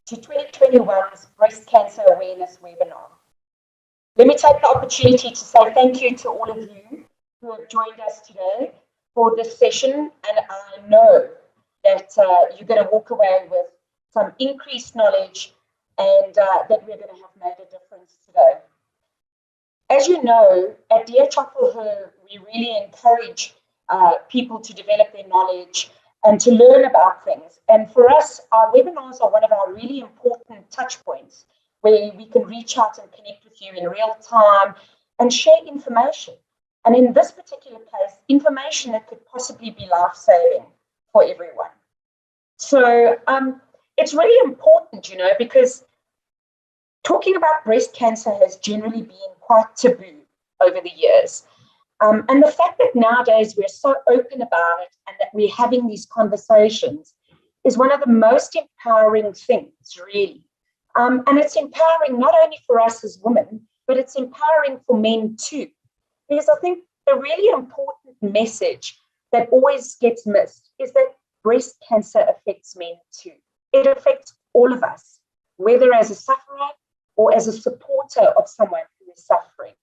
to 2021's Breast Cancer Awareness Webinar. Let me take the opportunity to say thank you to all of you who have joined us today for this session, and I know that you're going to walk away with some increased knowledge and that we're going to have made a difference today. As you know, at DHL for Her, we really encourage people to develop their knowledge and to learn about things. And for us, our webinars are one of our really important touch points where we can reach out and connect with you in real time and share information. And in this particular case, information that could possibly be life-saving for everyone. So it's really important, you know, because talking about breast cancer has generally been quite taboo over the years. And the fact that nowadays we're so open about it and that we're having these conversations is one of the most empowering things, really. And it's empowering not only for us as women, but it's empowering for men too. Because I think the really important message that always gets missed is that breast cancer affects men too. It affects all of us, whether as a sufferer or as a supporter of someone who is suffering.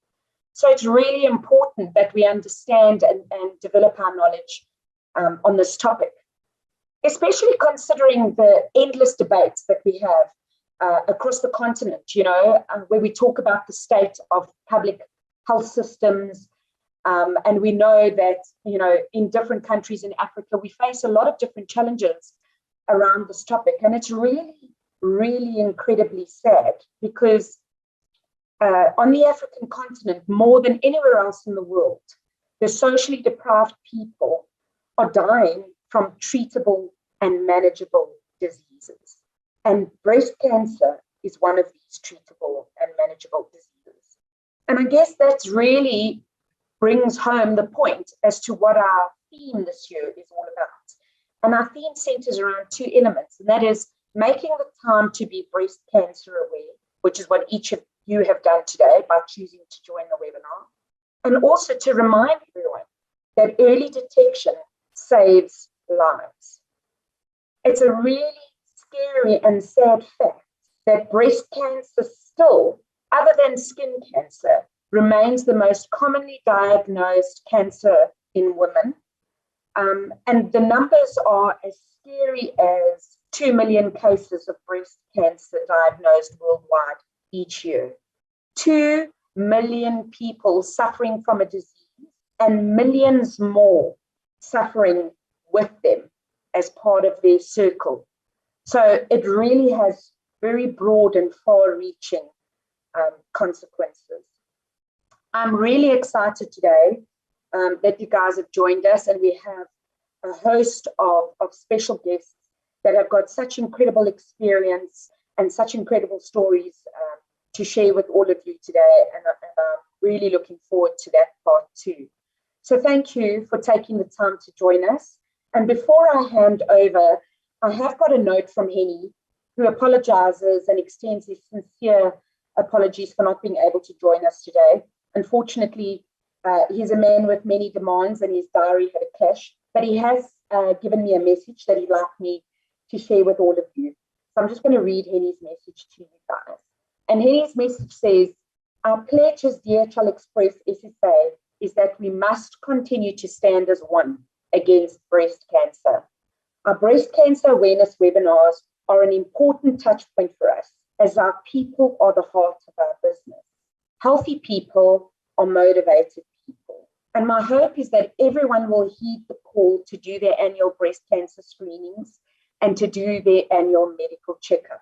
So it's really important that we understand and develop our knowledge on this topic, especially considering the endless debates that we have across the continent, you know, where we talk about the state of public health systems. And we know that, you know, in different countries in Africa, we face a lot of different challenges around this topic. And it's really, really incredibly sad because on the African continent, more than anywhere else in the world, the socially deprived people are dying from treatable and manageable diseases. And breast cancer is one of these treatable and manageable diseases. And I guess that's really brings home the point as to what our theme this year is all about. And our theme centers around two elements, and that is making the time to be breast cancer aware, which is what each of you have done today by choosing to join the webinar, and also to remind everyone that early detection saves lives. It's a really scary and sad fact that breast cancer still, other than skin cancer, remains the most commonly diagnosed cancer in women. And the numbers are as scary as 2 million cases of breast cancer diagnosed worldwide each year. 2 million people suffering from a disease and millions more suffering with them as part of their circle. So it really has very broad and far-reaching consequences. I'm really excited today that you guys have joined us, and we have a host of special guests that have got such incredible experience and such incredible stories to share with all of you today, and I'm really looking forward to that part too. So thank you for taking the time to join us. And before I hand over, I have got a note from Henny, who apologizes and extends his sincere apologies for not being able to join us today. Unfortunately, he's a man with many demands and his diary had a clash, but he has given me a message that he'd like me to share with all of you. So I'm just going to read Henny's message to you guys. And Henny's message says, our pledge as DHL Express SSA is that we must continue to stand as one against breast cancer. Our breast cancer awareness webinars are an important touch point for us, as our people are the heart of our business. Healthy people are motivated people. And my hope is that everyone will heed the call to do their annual breast cancer screenings and to do their annual medical checkups.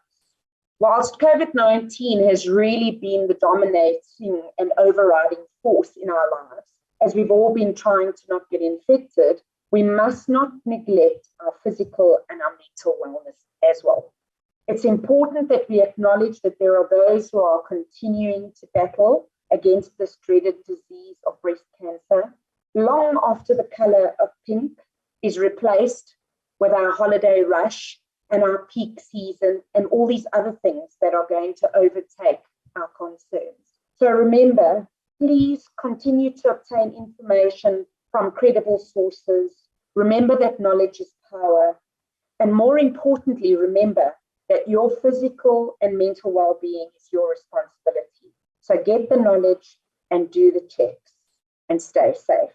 Whilst COVID-19 has really been the dominating and overriding force in our lives, as we've all been trying to not get infected, we must not neglect our physical and our mental wellness as well. It's important that we acknowledge that there are those who are continuing to battle against this dreaded disease of breast cancer long after the color of pink is replaced with our holiday rush and our peak season and all these other things that are going to overtake our concerns. So remember, please continue to obtain information from credible sources. Remember that knowledge is power. And more importantly, remember that your physical and mental well-being is your responsibility. So get the knowledge and do the checks and stay safe.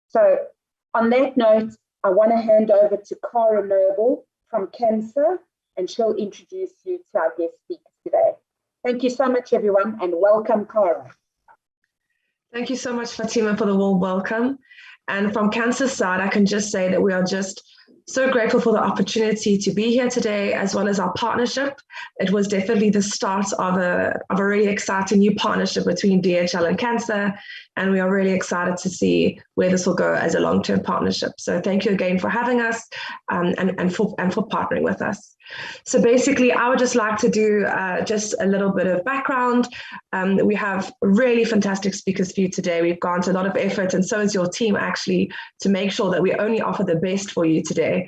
So on that note, I want to hand over to Cara Noble from CANSA, and she'll introduce you to our guest speaker today. Thank you so much, everyone, and welcome, Cara. Thank you so much, Fatima, for the warm welcome. And from CANSA's side, I can just say that we are just so grateful for the opportunity to be here today, as well as our partnership. It was definitely the start of a really exciting new partnership between DHL and CANSA, and we are really excited to see where this will go as a long-term partnership. So thank you again for having us and for partnering with us. So basically, I would just like to do just a little bit of background. We have really fantastic speakers for you today. We've gone to a lot of effort, and so is your team actually, to make sure that we only offer the best for you today,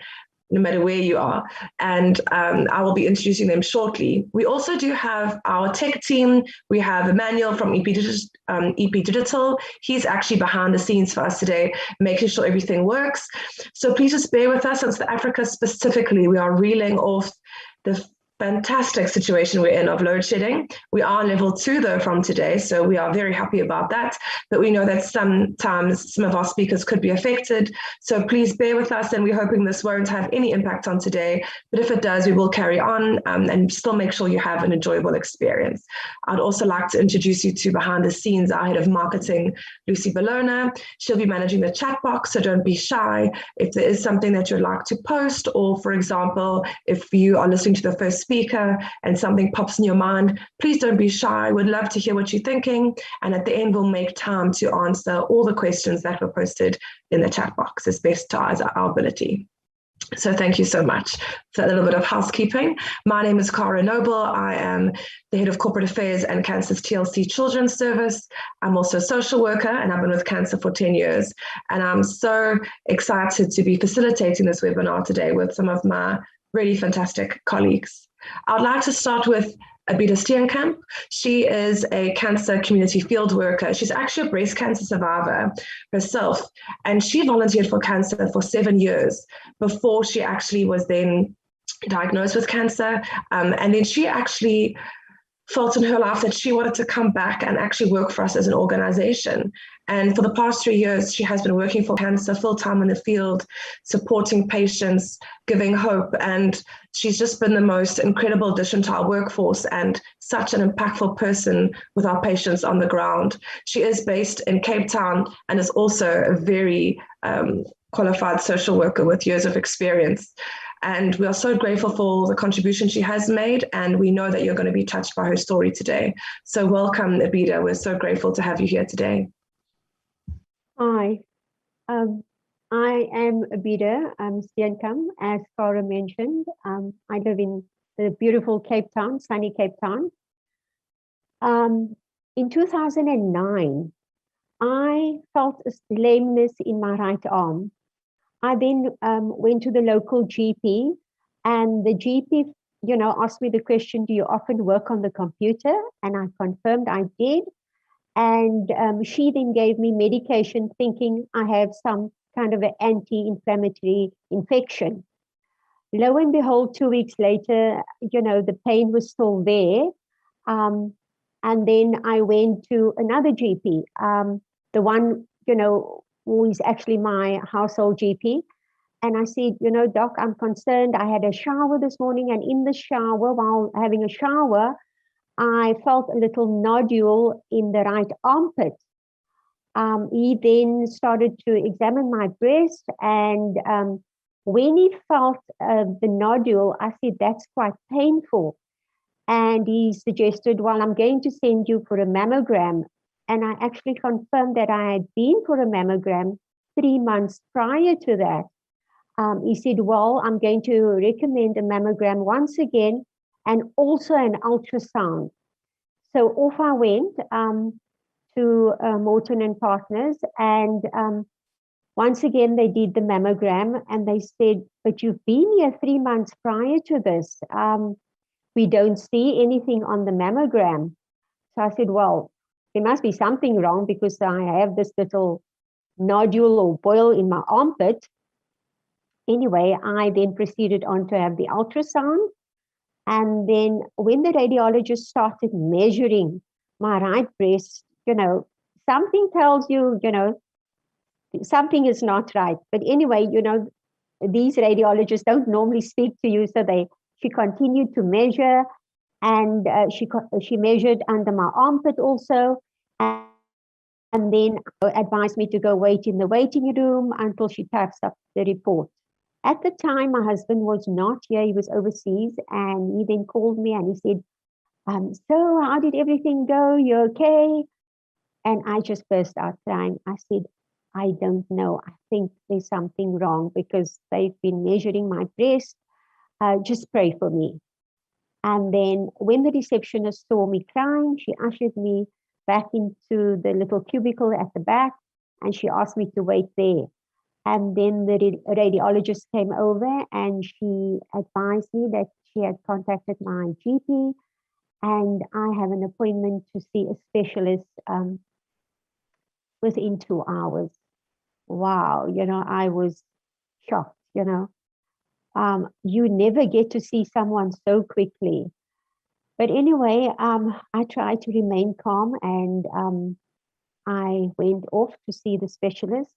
no matter where you are. And I will be introducing them shortly. We also do have our tech team. We have Emmanuel from EP Digital. He's actually behind the scenes for us today, making sure everything works. So please just bear with us. Since Africa specifically, we are reeling off the fantastic situation we're in of load shedding. We are on level 2 though from today, so we are very happy about that. But we know that sometimes some of our speakers could be affected. So please bear with us, and we're hoping this won't have any impact on today. But if it does, we will carry on and still make sure you have an enjoyable experience. I'd also like to introduce you to behind the scenes, our head of marketing, Lucy Bologna. She'll be managing the chat box, so don't be shy. If there is something that you'd like to post, or for example, if you are listening to the first speaker and something pops in your mind, please don't be shy. We'd love to hear what you're thinking. And at the end, we'll make time to answer all the questions that were posted in the chat box as best as our ability. So thank you so much for a little bit of housekeeping. My name is Cara Noble. I am the head of corporate affairs and CANSA's TLC Children's Service. I'm also a social worker, and I've been with CANSA for 10 years. And I'm so excited to be facilitating this webinar today with some of my really fantastic colleagues. I'd like to start with Abida Steenkamp. She is a cancer community field worker. She's actually a breast cancer survivor herself, and she volunteered for CANSA for 7 years before she actually was then diagnosed with cancer. And then she actually felt in her life that she wanted to come back and actually work for us as an organization. And for the past 3 years, she has been working for CANSA full-time in the field, supporting patients, giving hope. And she's just been the most incredible addition to our workforce and such an impactful person with our patients on the ground. She is based in Cape Town and is also a very qualified social worker with years of experience. And we are so grateful for the contribution she has made, and we know that you're going to be touched by her story today. So welcome, Abida. We're so grateful to have you here today. Hi, I am Abida Steenkamp, as Cara mentioned. I live in the beautiful Cape Town, sunny Cape Town. In 2009, I felt a lameness in my right arm. I then went to the local GP, and the GP, asked me the question, do you often work on the computer? And I confirmed I did. And she then gave me medication thinking I have some kind of an anti-inflammatory infection. Lo and behold, 2 weeks later, the pain was still there. And then I went to another GP, the one, who is actually my household GP. And I said, doc, I'm concerned. I had a shower this morning, and in the shower, while having a shower, I felt a little nodule in the right armpit. He then started to examine my breast, and when he felt the nodule, I said, that's quite painful. And he suggested, well, I'm going to send you for a mammogram. And I actually confirmed that I had been for a mammogram 3 months prior to that. He said, well, I'm going to recommend a mammogram once again, and also an ultrasound. So off I went to Morton and Partners, and once again they did the mammogram, and they said, but you've been here 3 months prior to this. We don't see anything on the mammogram. So I said, well, there must be something wrong, because I have this little nodule or boil in my armpit. Anyway, I then proceeded on to have the ultrasound. And then when the radiologist started measuring my right breast, something tells you, something is not right. But anyway, these radiologists don't normally speak to you, so she continued to measure, and she measured under my armpit also, and then advised me to go wait in the waiting room until she types up the report. At the time, my husband was not here; he was overseas, and he then called me and he said, "So, how did everything go? You okay?" And I just burst out crying. I said, "I don't know. I think there's something wrong because they've been measuring my breast. Just pray for me." And then when the receptionist saw me crying, she ushered me back into the little cubicle at the back, and she asked me to wait there. And then the radiologist came over and she advised me that she had contacted my GP and I have an appointment to see a specialist within 2 hours. Wow, I was shocked, You never get to see someone so quickly. But anyway, I tried to remain calm and I went off to see the specialist.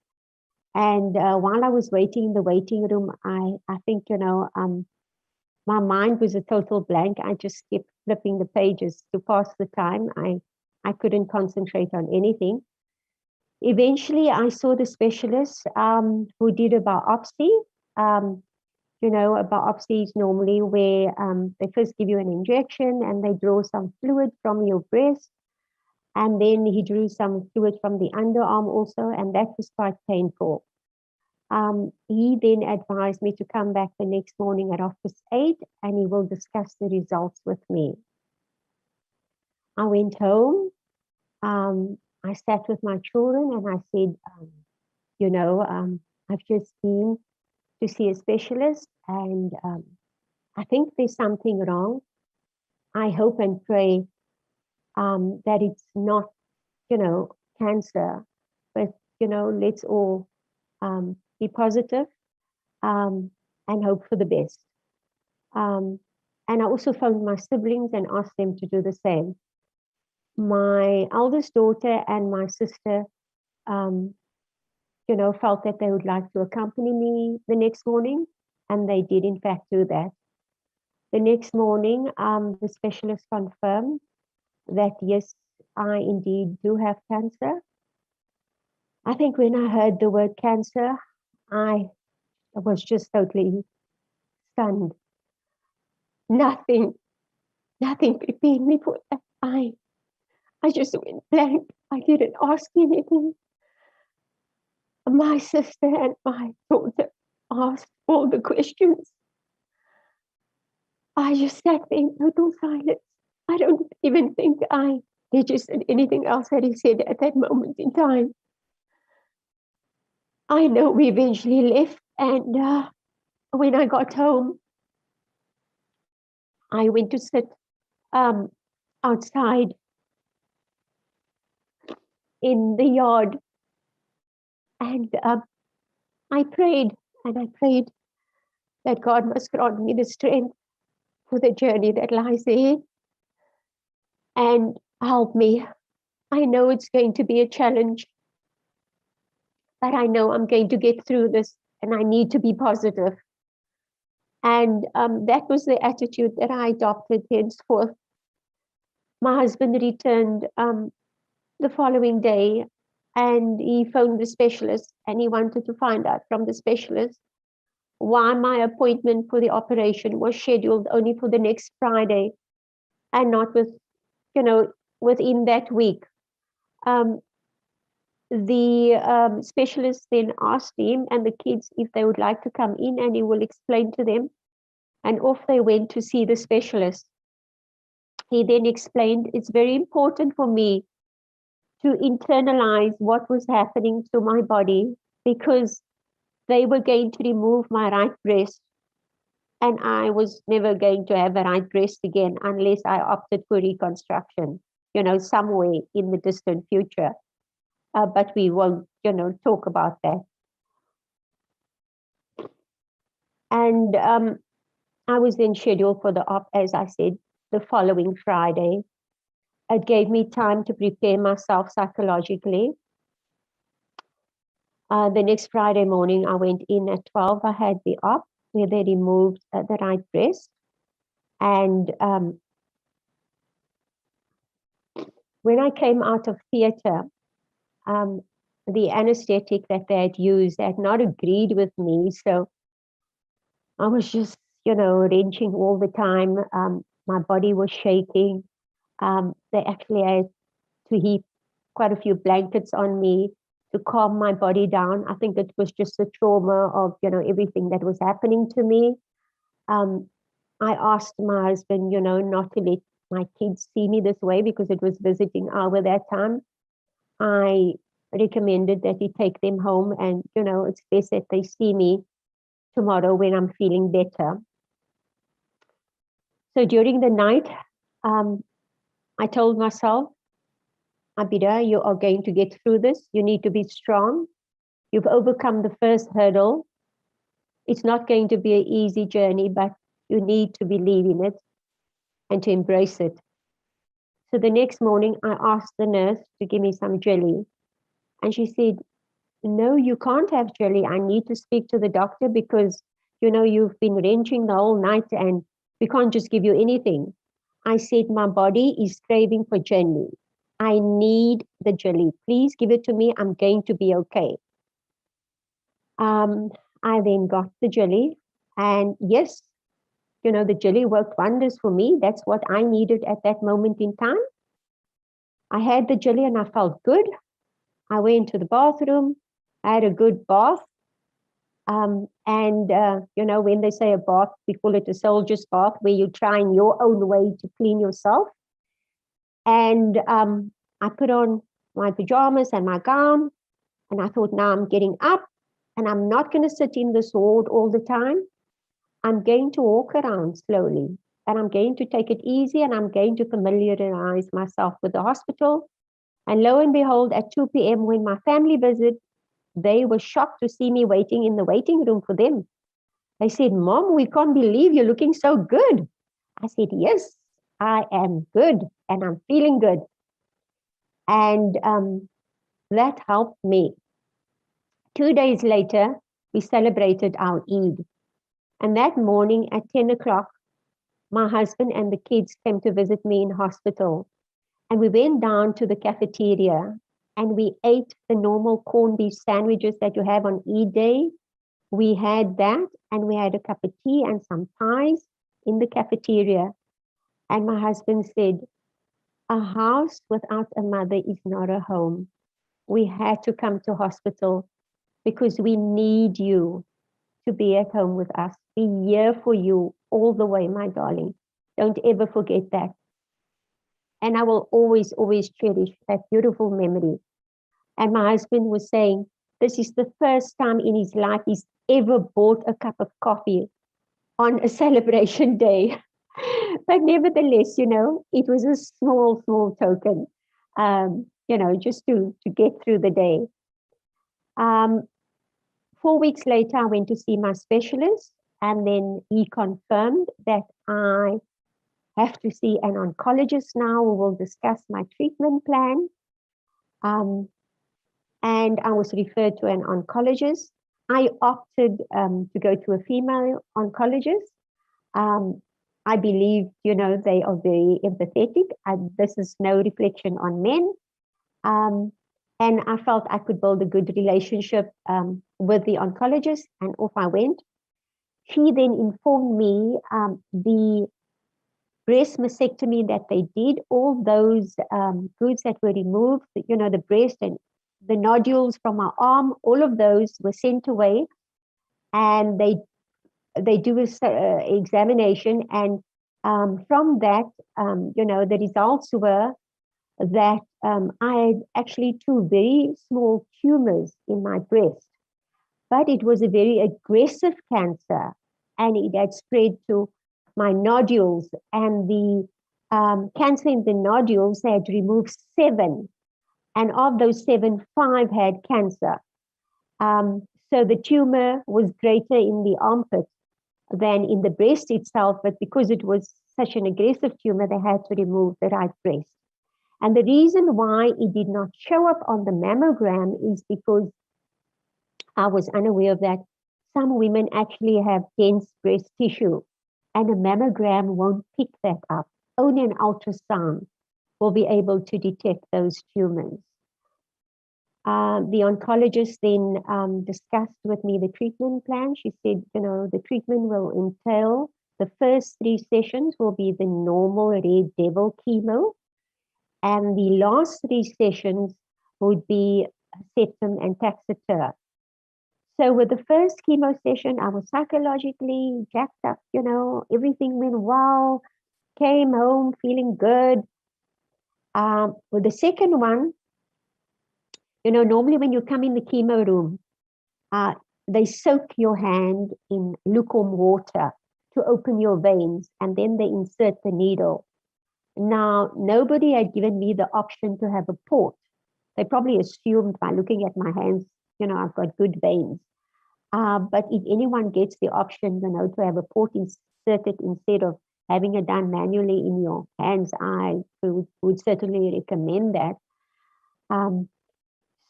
And while I was waiting in the waiting room, I think, my mind was a total blank. I just kept flipping the pages to pass the time. I couldn't concentrate on anything. Eventually, I saw the specialist who did a biopsy. A biopsy is normally where they first give you an injection and they draw some fluid from your breast. And then he drew some fluid from the underarm also, and that was quite painful. He then advised me to come back the next morning at 8:30 and he will discuss the results with me. I went home. I sat with my children and I said, I've just been to see a specialist and I think there's something wrong. I hope and pray that it's not, cancer, but, let's all be positive and hope for the best. And I also phoned my siblings and asked them to do the same. My eldest daughter and my sister, felt that they would like to accompany me the next morning, and they did in fact do that. The next morning, the specialist confirmed that yes, I indeed do have cancer. I think when I heard the word cancer, I was just totally stunned. Nothing prepared me for that. I just went blank. I didn't ask anything. My sister and my daughter asked all the questions. I just sat there in total silence. I don't even think I registered anything else that he said at that moment in time. I know we eventually left, and when I got home, I went to sit outside in the yard, and I prayed, and I prayed that God must grant me the strength for the journey that lies ahead and help me. I know it's going to be a challenge, but I know I'm going to get through this, and I need to be positive. And that was the attitude that I adopted henceforth. My husband returned the following day and he phoned the specialist and he wanted to find out from the specialist why my appointment for the operation was scheduled only for the next Friday and not within that week. The specialist then asked him and the kids if they would like to come in and he will explain to them. And off they went to see the specialist. He then explained, it's very important for me to internalize what was happening to my body because they were going to remove my right breast and I was never going to have a right breast again unless I opted for reconstruction, somewhere in the distant future. But we won't, talk about that. And I was then scheduled for the op, as I said, the following Friday. It gave me time to prepare myself psychologically. The next Friday morning, I went in at 12. I had the op where they removed the right breast. And when I came out of theater, the anesthetic that they had used had not agreed with me. So I was just, wrenching all the time. My body was shaking. They actually had to heap quite a few blankets on me to calm my body down. I think it was just the trauma of, everything that was happening to me. I asked my husband, not to let my kids see me this way because it was visiting hour that time. I recommended that he take them home and, it's best that they see me tomorrow when I'm feeling better. So during the night, I told myself, Abida, you are going to get through this. You need to be strong. You've overcome the first hurdle. It's not going to be an easy journey, but you need to believe in it and to embrace it. So the next morning, I asked the nurse to give me some jelly. And she said, no, you can't have jelly. I need to speak to the doctor because, you've been wrenching the whole night and we can't just give you anything. I said, my body is craving for jelly. I need the jelly. Please give it to me. I'm going to be okay. I then got the jelly. And yes, the jelly worked wonders for me. That's what I needed at that moment in time. I had the jelly and I felt good. I went to the bathroom. I had a good bath. When they say a bath, we call it a soldier's bath, where you try in your own way to clean yourself. And I put on my pajamas and my gown, and I thought, now I'm getting up, and I'm not going to sit in this ward all the time. I'm going to walk around slowly, and I'm going to take it easy, and I'm going to familiarize myself with the hospital. And lo and behold, at 2 p.m., when my family visit, they were shocked to see me waiting in the waiting room for them. They said, Mom, we can't believe you're looking so good. I said, yes, I am good and I'm feeling good. And that helped me. 2 days later, we celebrated our Eid. And that morning at 10 o'clock, my husband and the kids came to visit me in hospital. And we went down to the cafeteria and we ate the normal corned beef sandwiches that you have on Eid day. We had that and we had a cup of tea and some pies in the cafeteria. And my husband said, a house without a mother is not a home. We had to come to hospital because we need you to be at home with us. Be here for you all the way, my darling. Don't ever forget that. And I will always, always cherish that beautiful memory. And my husband was saying, this is the first time in his life he's ever bought a cup of coffee on a celebration day. But nevertheless, it was a small, small token, just to get through the day. 4 weeks later, I went to see my specialist, and then he confirmed that I have to see an oncologist now who will discuss my treatment plan. And I was referred to an oncologist. I opted to go to a female oncologist. I believe, they are very empathetic. This is no reflection on men. And I felt I could build a good relationship with the oncologist, and off I went. She then informed me the breast mastectomy that they did, all those goods that were removed, the breast and the nodules from my arm, all of those were sent away, and they do an examination, and from that, the results were that I had actually 2 very small tumors in my breast, but it was a very aggressive cancer, and it had spread to my nodules, and the cancer in the nodules had removed 7, and of those 7, 5 had cancer. So the tumor was greater in the armpit. than in the breast itself, but because it was such an aggressive tumor, they had to remove the right breast. And the reason why it did not show up on the mammogram is because I was unaware of that. Some women actually have dense breast tissue, and a mammogram won't pick that up. Only an ultrasound will be able to detect those tumors. The oncologist then discussed with me the treatment plan. She said, the treatment will entail the first 3 sessions will be the normal red devil chemo, and the last 3 sessions would be septum and taxotere. So with the first chemo session, I was psychologically jacked up, everything went well, came home feeling good. With the second one, normally when you come in the chemo room, they soak your hand in lukewarm water to open your veins, and then they insert the needle. Now, nobody had given me the option to have a port. They probably assumed by looking at my hands, I've got good veins. But if anyone gets the option, to have a port inserted instead of having it done manually in your hands, I would certainly recommend that.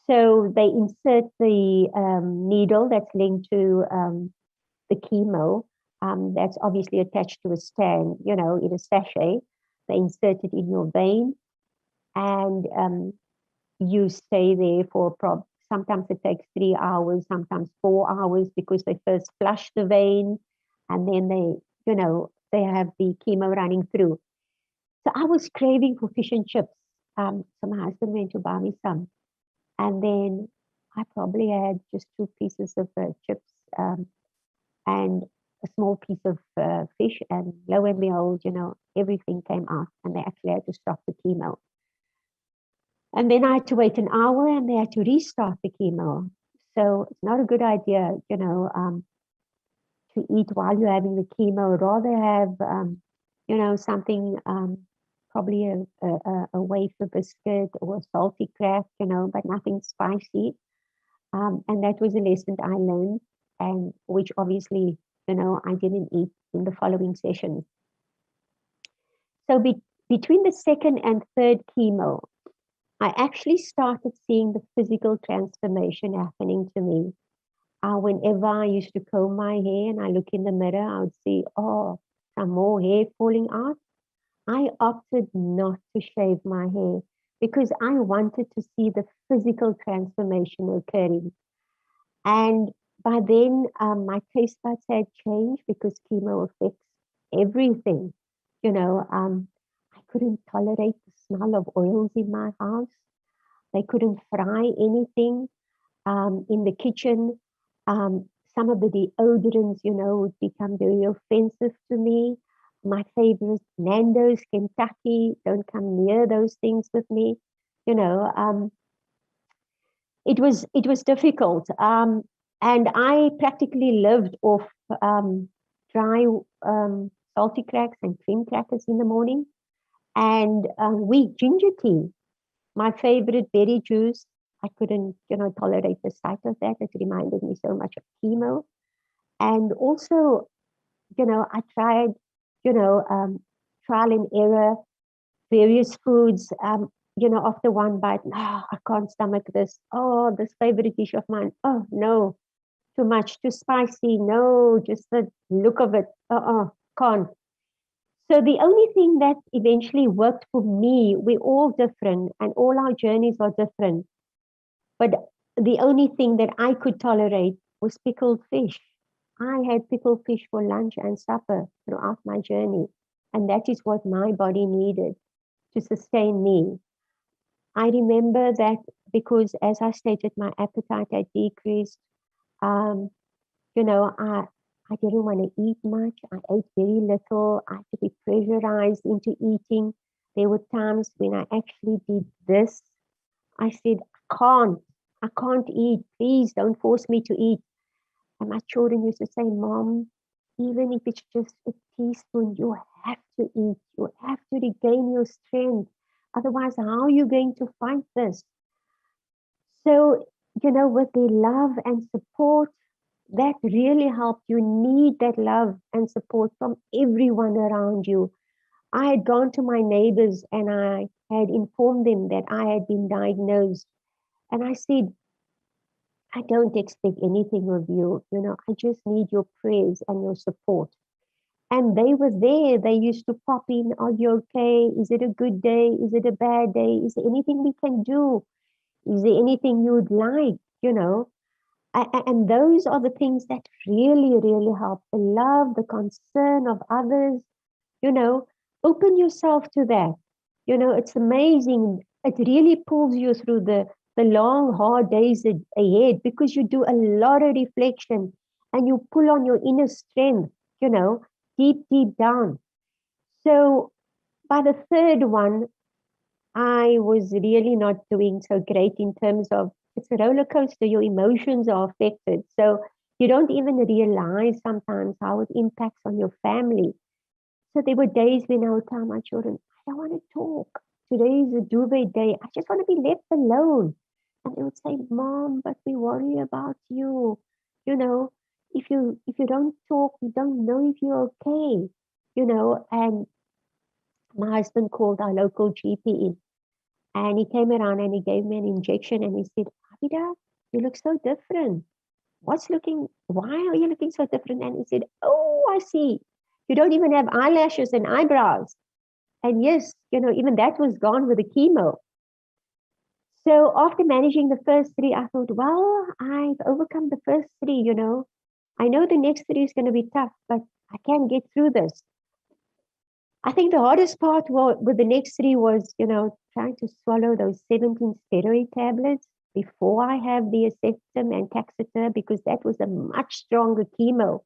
So they insert the needle that's linked to the chemo. That's obviously attached to a stand, in a sachet. They insert it in your vein, and you stay there for sometimes it takes 3 hours, sometimes 4 hours, because they first flush the vein, and then they have the chemo running through. So I was craving for fish and chips. So my husband went to buy me some. And then I probably had just 2 pieces of chips and a small piece of fish, and lo and behold, everything came out, and they actually had to stop the chemo. And then I had to wait an hour, and they had to restart the chemo. So it's not a good idea, to eat while you're having the chemo. Rather have, something, probably a wafer biscuit or a salty crack, but nothing spicy. And that was a lesson I learned, and which obviously, I didn't eat in the following session. So between the second and third chemo, I actually started seeing the physical transformation happening to me. Whenever I used to comb my hair and I look in the mirror, I would see, some more hair falling out. I opted not to shave my hair because I wanted to see the physical transformation occurring. And by then, my taste buds had changed because chemo affects everything. I couldn't tolerate the smell of oils in my house. They couldn't fry anything in the kitchen. Some of the deodorants, would become very offensive to me. My favorite, Nando's, Kentucky, don't come near those things with me. It was difficult. And I practically lived off dry salty cracks and cream crackers in the morning, and weak ginger tea. My favorite, berry juice. I couldn't, tolerate the sight of that. It reminded me so much of chemo. And also, I tried, trial and error, various foods. After one bite, I can't stomach this. Oh, this favorite dish of mine. Oh, no, too much, too spicy. No, just the look of it. Can't. So the only thing that eventually worked for me, we're all different and all our journeys are different. But the only thing that I could tolerate was pickled fish. I had pickled fish for lunch and supper throughout my journey. And that is what my body needed to sustain me. I remember that because, as I stated, my appetite had decreased. I didn't want to eat much. I ate very little. I had to be pressurized into eating. There were times when I actually did this. I said, I can't eat. Please don't force me to eat. And my children used to say, Mom, even if it's just a teaspoon, you have to eat. You have to regain your strength. Otherwise, how are you going to fight this? So, with their love and support, that really helped. You need that love and support from everyone around you. I had gone to my neighbors and I had informed them that I had been diagnosed. And I said, I don't expect anything of you. I just need your prayers and your support. And they were there. They used to pop in, are you okay? Is it a good day? Is it a bad day? Is there anything we can do? Is there anything you would like? And those are the things that really, really help. The love, the concern of others, open yourself to that. It's amazing. It really pulls you through the long, hard days ahead, because you do a lot of reflection and you pull on your inner strength, deep, deep down. So by the third one, I was really not doing so great in terms of, it's a roller coaster, your emotions are affected. So you don't even realize sometimes how it impacts on your family. So there were days when I would tell my children, I don't want to talk. Today is a duvet day. I just want to be left alone. And they would say, Mom, but we worry about you. If you don't talk, we don't know if you're okay. And my husband called our local GP in, and he came around and he gave me an injection and he said, Abida, you look so different. Why are you looking so different? And he said, oh, I see. You don't even have eyelashes and eyebrows. And yes, even that was gone with the chemo. So after managing the first three, I thought, well, I've overcome the first three, I know the next three is going to be tough, but I can get through this. I think the hardest part with the next three was, trying to swallow those 17 steroid tablets before I have the Acectum and Taxeter, because that was a much stronger chemo.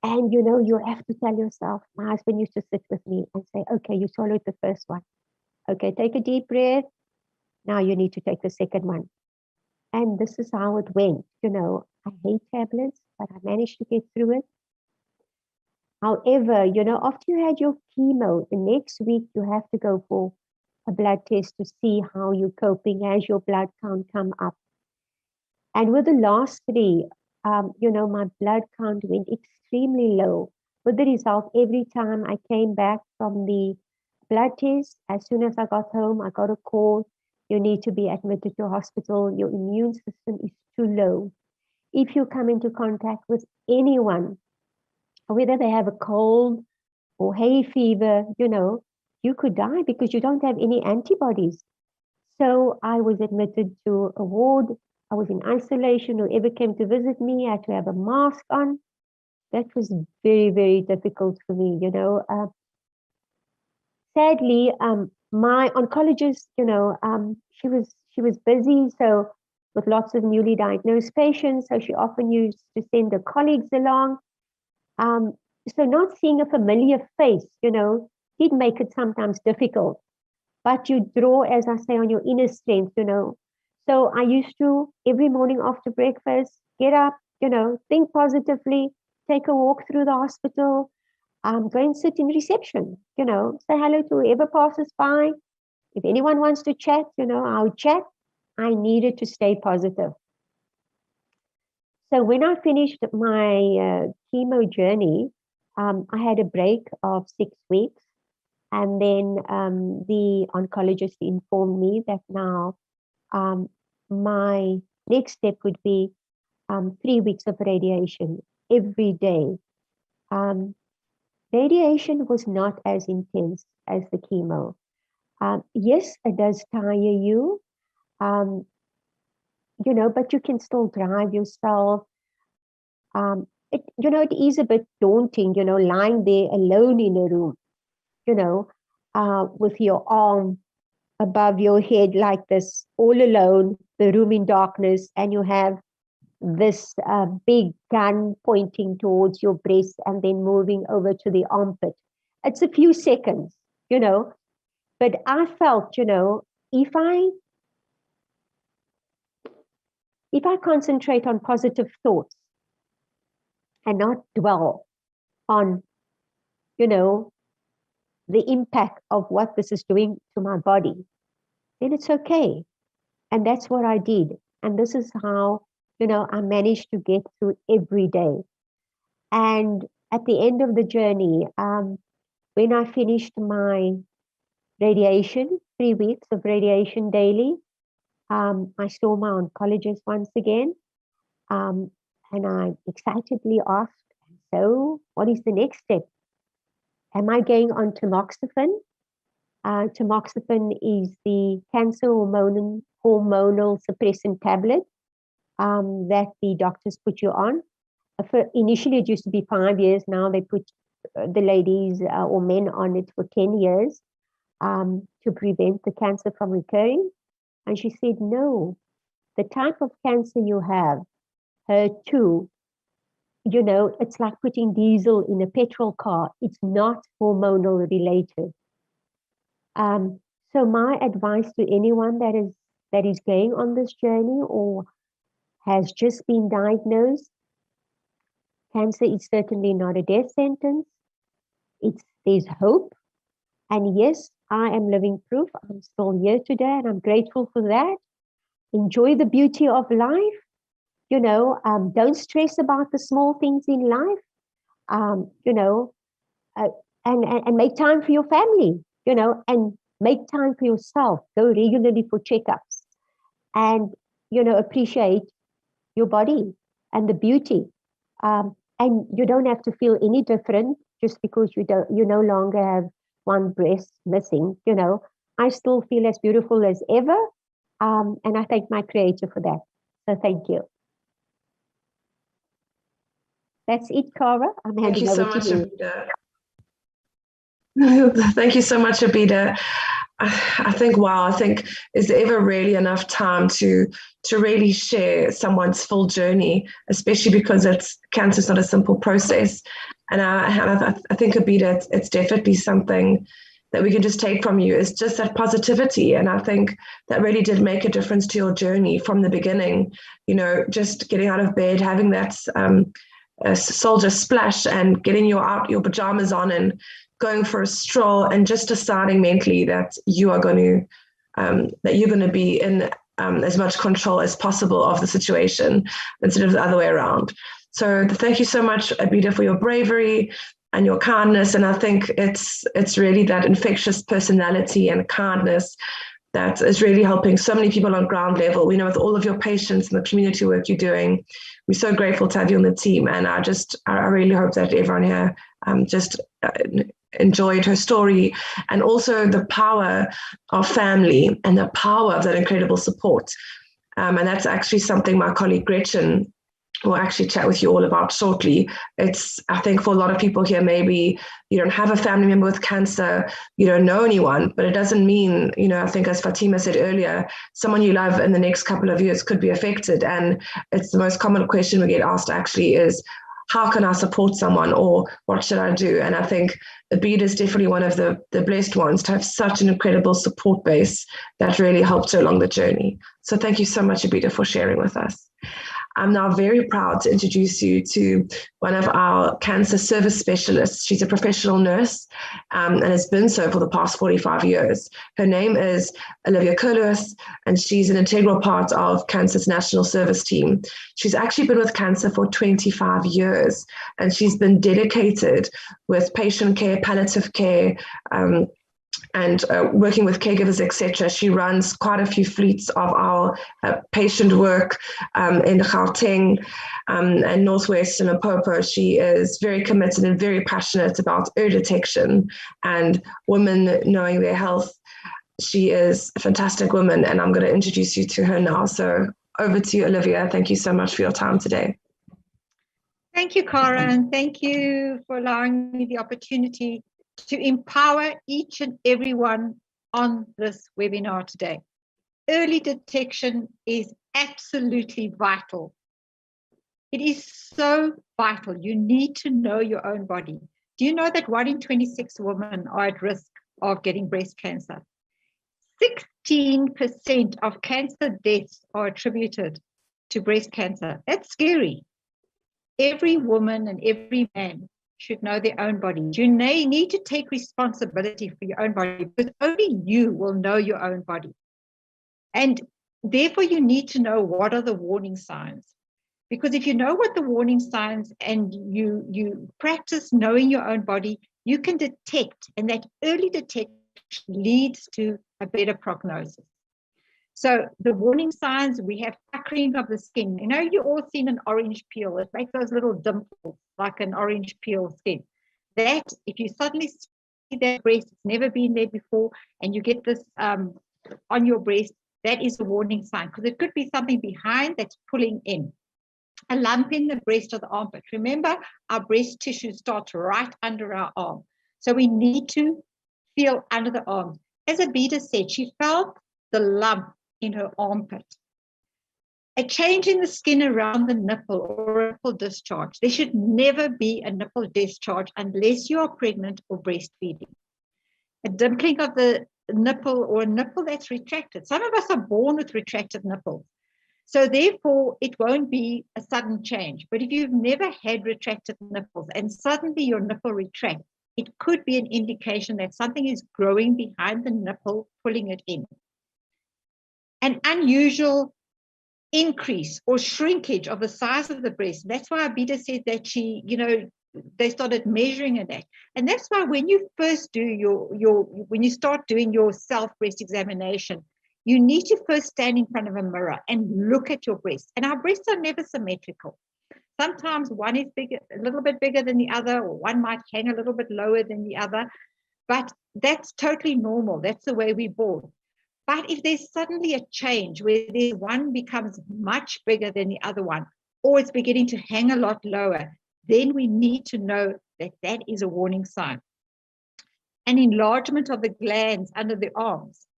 And, you have to tell yourself, my husband used to sit with me and say, okay, you swallowed the first one. Okay, take a deep breath. Now you need to take the second one. And this is how it went. I hate tablets, but I managed to get through it. However, after you had your chemo, the next week you have to go for a blood test to see how you're coping as your blood count come up. And with the last three, my blood count went extremely low. With the result, every time I came back from the blood test, as soon as I got home, I got a call. You need to be admitted to hospital. Your immune system is too low. If you come into contact with anyone, whether they have a cold or hay fever, you could die because you don't have any antibodies. So I was admitted to a ward. I was in isolation. Whoever came to visit me had to have a mask on. That was very, very difficult for me, Sadly, my oncologist, she was busy, so with lots of newly diagnosed patients, so she often used to send her colleagues along. So not seeing a familiar face, did make it sometimes difficult. But you draw, as I say, on your inner strength, So I used to, every morning after breakfast, get up, think positively, take a walk through the hospital, go and sit in reception, say hello to whoever passes by. If anyone wants to chat, I'll chat. I needed to stay positive. So when I finished my chemo journey, I had a break of 6 weeks. And then the oncologist informed me that now my next step would be 3 weeks of radiation every day. Radiation was not as intense as the chemo. Yes, it does tire you, but you can still drive yourself. It is a bit daunting, lying there alone in a room, with your arm above your head like this, all alone, the room in darkness, and you have this big gun pointing towards your breast and then moving over to the armpit. It's a few seconds, but I felt, if I concentrate on positive thoughts and not dwell on, the impact of what this is doing to my body, then it's okay. And that's what I did. And this is how I managed to get through every day. And at the end of the journey, when I finished my radiation, 3 weeks of radiation daily, I saw my oncologist once again. And I excitedly asked, so what is the next step? Am I going on tamoxifen? Tamoxifen is the cancer hormonal suppressant tablet that the doctors put you on. Initially, it used to be 5 years. Now they put the ladies or men on it for 10 years to prevent the cancer from recurring. And she said, no, the type of cancer you have, HER2, it's like putting diesel in a petrol car. It's not hormonal related. So my advice to anyone that is going on this journey or has just been diagnosed, cancer is certainly not a death sentence. There's hope. And yes, I am living proof. I'm still here today and I'm grateful for that. Enjoy the beauty of life. Don't stress about the small things in life. And make time for your family, and make time for yourself. Go regularly for checkups and, appreciate your body and the beauty. And you don't have to feel any different just because you no longer have one breast missing. I still feel as beautiful as ever. And I thank my creator for that. So thank you. That's it, Cara. I'm handing over to you. Abida. Thank you so much, Abida. I think, wow, is there ever really enough time to really share someone's full journey, especially because cancer is not a simple process. And I think, Abida, it's definitely something that we can just take from you is just that positivity. And I think that really did make a difference to your journey from the beginning, just getting out of bed, having that soldier splash and getting your pajamas on and going for a stroll and just deciding mentally that you are going to be in as much control as possible of the situation instead of the other way around. So thank you so much, Abida, for your bravery and your kindness. And I think it's really that infectious personality and kindness that is really helping so many people on ground level. We know with all of your patients and the community work you're doing, we're so grateful to have you on the team. And I really hope that everyone here just enjoyed her story, and also the power of family and the power of that incredible support. And that's actually something my colleague Gretchen will actually chat with you all about shortly. I think for a lot of people here, maybe you don't have a family member with cancer, you don't know anyone, but it doesn't mean, I think as Fatima said earlier, someone you love in the next couple of years could be affected. And it's the most common question we get asked actually is, how can I support someone, or what should I do? And I think Abida is definitely one of the blessed ones to have such an incredible support base that really helped her along the journey. So thank you so much, Abida, for sharing with us. I'm now very proud to introduce you to one of our cancer service specialists. She's a professional nurse and has been so for the past 45 years. Her name is Olivia Curlewis, and she's an integral part of Cancer's national service team. She's actually been with Cancer for 25 years, and she's been dedicated with patient care, palliative care, and working with caregivers, etc. She runs quite a few fleets of our patient work in Gauteng and Northwest and Limpopo. She is very committed and very passionate about early detection and women knowing their health. She is a fantastic woman, and I'm going to introduce you to her now. So over to you, Olivia. Thank you so much for your time today. Thank you, Cara, and thank you for allowing me the opportunity to empower each and everyone on this webinar today. Early detection is absolutely vital. It is so vital. You need to know your own body. Do you know that 1 in 26 women are at risk of getting breast cancer? 16% of cancer deaths are attributed to breast cancer. That's scary. Every woman and every man should know their own body. You need to take responsibility for your own body, because only you will know your own body. And therefore, you need to know what are the warning signs. Because if you know what the warning signs and you practice knowing your own body, you can detect, and that early detection leads to a better prognosis. So the warning signs, we have puckering of the skin. You know, you all seen an orange peel. It makes those little dimples like an orange peel skin. That, if you suddenly see that breast, it's never been there before, and you get this on your breast, that is a warning sign, because it could be something behind that's pulling in. A lump in the breast or the armpit. Remember, our breast tissue starts right under our arm. So we need to feel under the arms. As Abida said, she felt the lump in her armpit. A change in the skin around the nipple or a nipple discharge. There should never be a nipple discharge unless you are pregnant or breastfeeding. A dimpling of the nipple or a nipple that's retracted. Some of us are born with retracted nipples. So therefore, it won't be a sudden change. But if you've never had retracted nipples and suddenly your nipple retracts, it could be an indication that something is growing behind the nipple, pulling it in. An unusual increase or shrinkage of the size of the breast. That's why Abida said that she, they started measuring at that. And that's why when you first do when you start doing your self-breast examination, you need to first stand in front of a mirror and look at your breasts. And our breasts are never symmetrical. Sometimes one is bigger, a little bit bigger than the other, or one might hang a little bit lower than the other. But that's totally normal. That's the way we're born. But if there's suddenly a change where one becomes much bigger than the other one, or it's beginning to hang a lot lower, then we need to know that that is a warning sign. An enlargement of the glands under the arms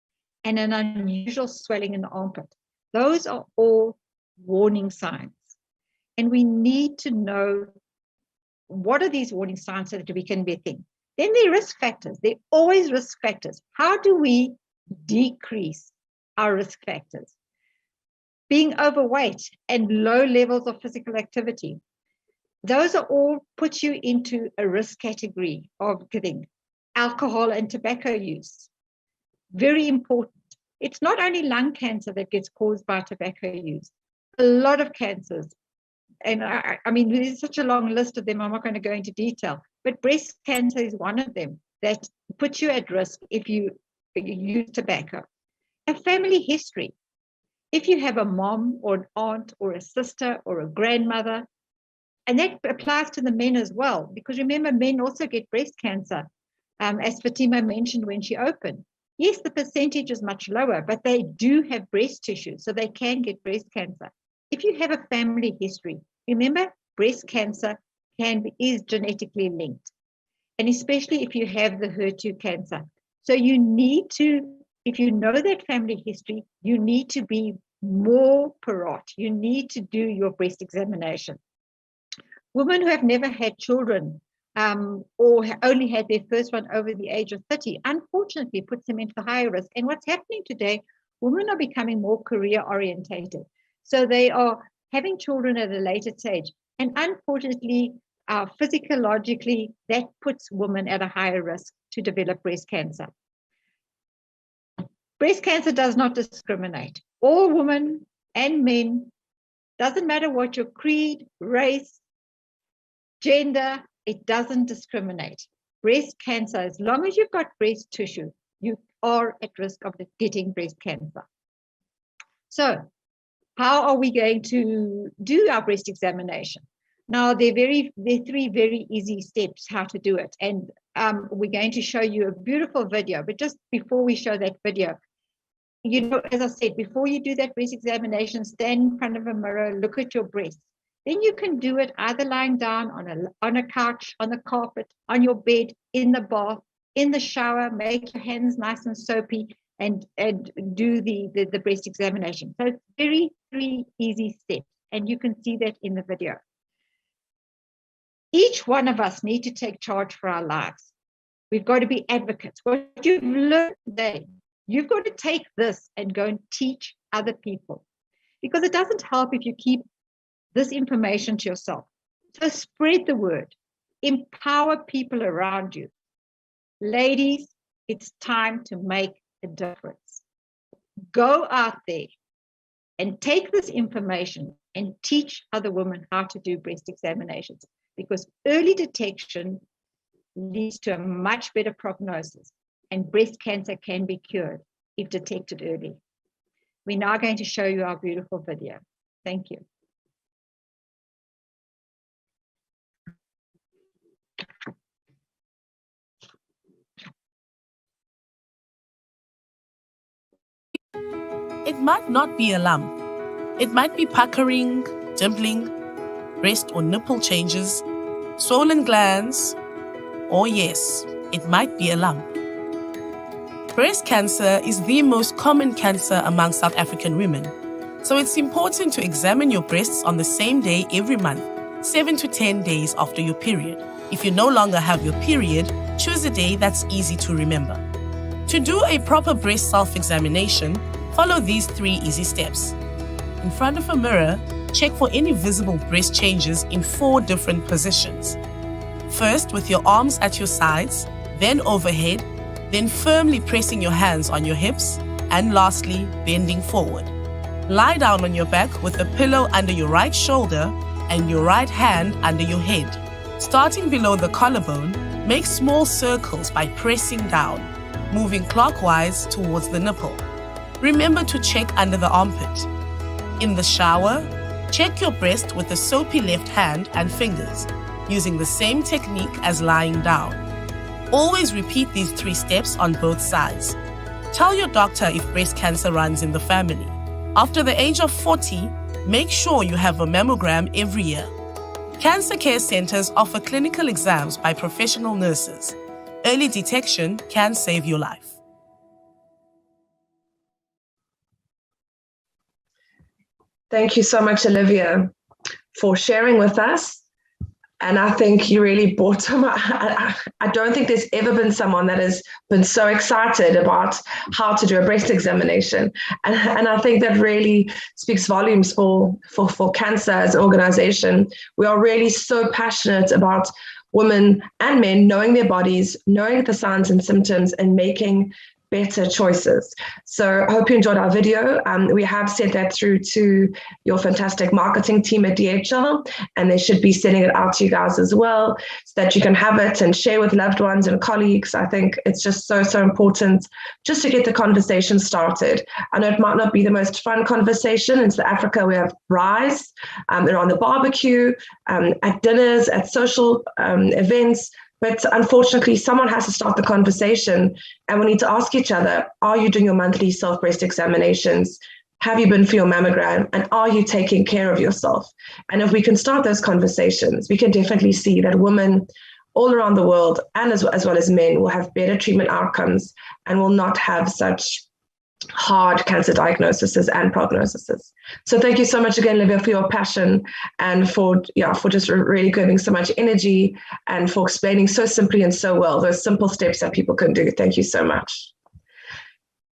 and an unusual swelling in the armpit. Those are all warning signs. And we need to know what are these warning signs so that we can be a thing. Then there are risk factors. There are always risk factors. How do we decrease our risk factors? Being overweight and low levels of physical activity. Those are all put you into a risk category of getting alcohol and tobacco use. Very important. It's not only lung cancer that gets caused by tobacco use. A lot of cancers. And I mean, there's such a long list of them, I'm not going to go into detail. But breast cancer is one of them that puts you at risk if you use tobacco. A family history. If you have a mom or an aunt or a sister or a grandmother, and that applies to the men as well, because remember, men also get breast cancer, as Fatima mentioned when she opened. Yes, the percentage is much lower, but they do have breast tissue, so they can get breast cancer. If you have a family history, remember, breast cancer is genetically linked, and especially if you have the HER2 cancer. So you need to, if you know that family history, you need to be more parot. You need to do your breast examination. Women who have never had children or only had their first one over the age of 30, unfortunately puts them into higher risk. And what's happening today, women are becoming more career orientated. So they are having children at a later stage. And unfortunately, physiologically, that puts women at a higher risk to develop breast cancer. Breast cancer does not discriminate. All women and men, doesn't matter what your creed, race, gender, it doesn't discriminate. Breast cancer, as long as you've got breast tissue, you are at risk of getting breast cancer. So how are we going to do our breast examination? Now, there are three very easy steps how to do it. And we're going to show you a beautiful video. But just before we show that video, as I said, before you do that breast examination, stand in front of a mirror, look at your breasts. Then you can do it either lying down on a couch, on the carpet, on your bed, in the bath, in the shower, make your hands nice and soapy, and do the breast examination. So it's very, very easy steps, and you can see that in the video. Each one of us need to take charge for our lives. We've got to be advocates. What you've learned today, you've got to take this and go and teach other people, because it doesn't help if you keep this information to yourself. So spread the word, empower people around you. Ladies, it's time to make a difference. Go out there and take this information and teach other women how to do breast examinations, because early detection leads to a much better prognosis, and breast cancer can be cured if detected early. We're now going to show you our beautiful video. Thank you. It might not be a lump. It might be puckering, dimpling, breast or nipple changes, swollen glands, or yes, it might be a lump. Breast cancer is the most common cancer among South African women, so it's important to examine your breasts on the same day every month, 7 to 10 days after your period. If you no longer have your period, choose a day that's easy to remember. To do a proper breast self-examination, follow these 3 easy steps. In front of a mirror, check for any visible breast changes in 4 different positions. First, with your arms at your sides, then overhead, then firmly pressing your hands on your hips, and lastly, bending forward. Lie down on your back with a pillow under your right shoulder and your right hand under your head. Starting below the collarbone, make small circles by pressing down, moving clockwise towards the nipple. Remember to check under the armpit. In the shower, check your breast with the soapy left hand and fingers, using the same technique as lying down. Always repeat these 3 steps on both sides. Tell your doctor if breast cancer runs in the family. After the age of 40, make sure you have a mammogram every year. Cancer care centers offer clinical exams by professional nurses. Early detection can save your life. Thank you so much, Olivia, for sharing with us. And I think you really brought some. I don't think there's ever been someone that has been so excited about how to do a breast examination. And I think that really speaks volumes for CANSA as an organization. We are really so passionate about women and men knowing their bodies, knowing the signs and symptoms, and making better choices. So I hope you enjoyed our video. We have sent that through to your fantastic marketing team at DHL, and they should be sending it out to you guys as well, so that you can have it and share with loved ones and colleagues. I think it's just so important just to get the conversation started. I know it might not be the most fun conversation. In South Africa, we have Rise, they're on the barbecue, at dinners, at social events. But unfortunately, someone has to start the conversation, and we need to ask each other, are you doing your monthly self-breast examinations? Have you been for your mammogram? And are you taking care of yourself? And if we can start those conversations, we can definitely see that women all around the world, and as well as men, will have better treatment outcomes and will not have such hard cancer diagnoses and prognoses. So thank you so much again, Olivia, for your passion and for just really giving so much energy and for explaining so simply and so well those simple steps that people can do. Thank you so much.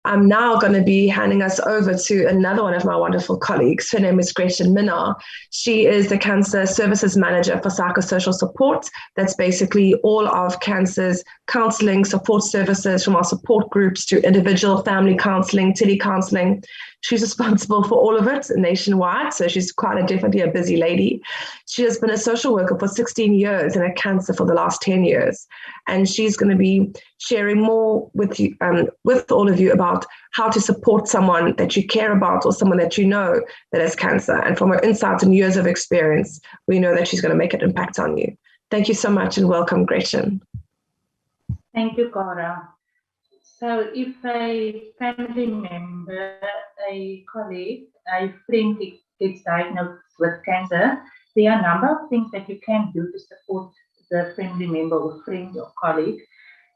I'm now going to be handing us over to another one of my wonderful colleagues. Her name is Gretchen Minnar. She is the Cancer Services Manager for Psychosocial Support. That's basically all of Cancer's counseling support services, from our support groups to individual family counseling, tele-counseling. She's responsible for all of it nationwide, so she's definitely a busy lady. She has been a social worker for 16 years and a cancer for the last 10 years. And she's going to be sharing more with you, with all of you, about how to support someone that you care about or someone that you know that has cancer. And from her insights and years of experience, we know that she's going to make an impact on you. Thank you so much and welcome, Gretchen. Thank you, Cora. So if a family member, a colleague, a friend gets diagnosed with cancer, there are a number of things that you can do to support the family member or friend or colleague.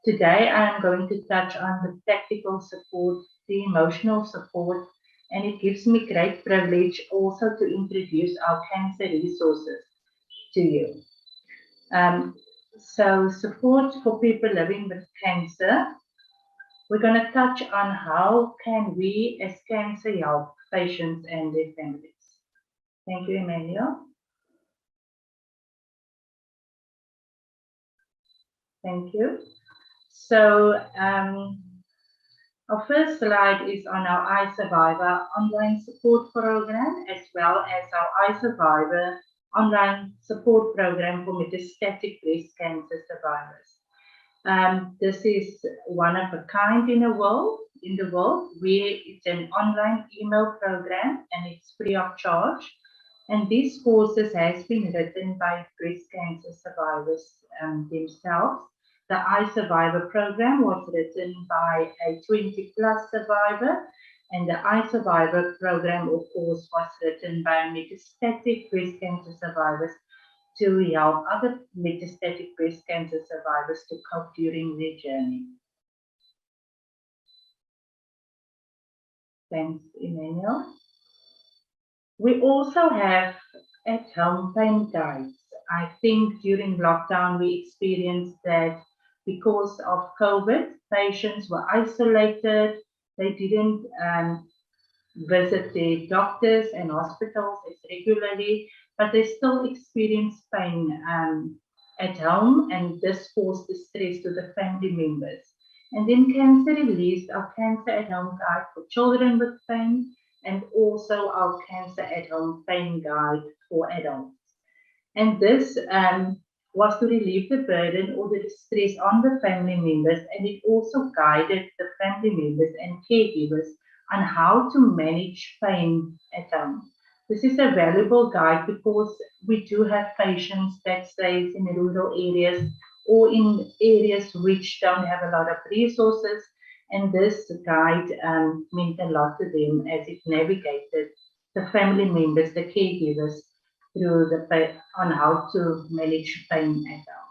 Today, I am going to touch on the tactical support, the emotional support, and it gives me great privilege also to introduce our cancer resources to you. So support for people living with cancer. We're going to touch on how can we as cancer help patients and their families. Thank you, Emmanuel. Thank you. So Our first slide is on our iSurvivor online support program, as well as our iSurvivor online support program for metastatic breast cancer survivors. This is one of a kind in the world, where it's an online email program and it's free of charge. And these courses has been written by breast cancer survivors themselves. The iSurvivor program was written by a 20+ survivor, and the iSurvivor program, of course, was written by metastatic breast cancer survivors to help other metastatic breast cancer survivors to cope during their journey. Thanks, Emmanuel. We also have at-home pain guides. I think during lockdown we experienced that because of COVID, patients were isolated. They didn't visit their doctors and hospitals as regularly, but they still experienced pain at home, and this caused distress to the family members. And then CANSA released our Cancer at Home Guide for children with pain, and also our Cancer at Home Pain Guide for adults. And this was to relieve the burden or the stress on the family members, and it also guided the family members and caregivers on how to manage pain at home. This is a valuable guide because we do have patients that stays in rural areas or in areas which don't have a lot of resources, and this guide meant a lot to them as it navigated the family members, the caregivers, through the on how to manage pain at home.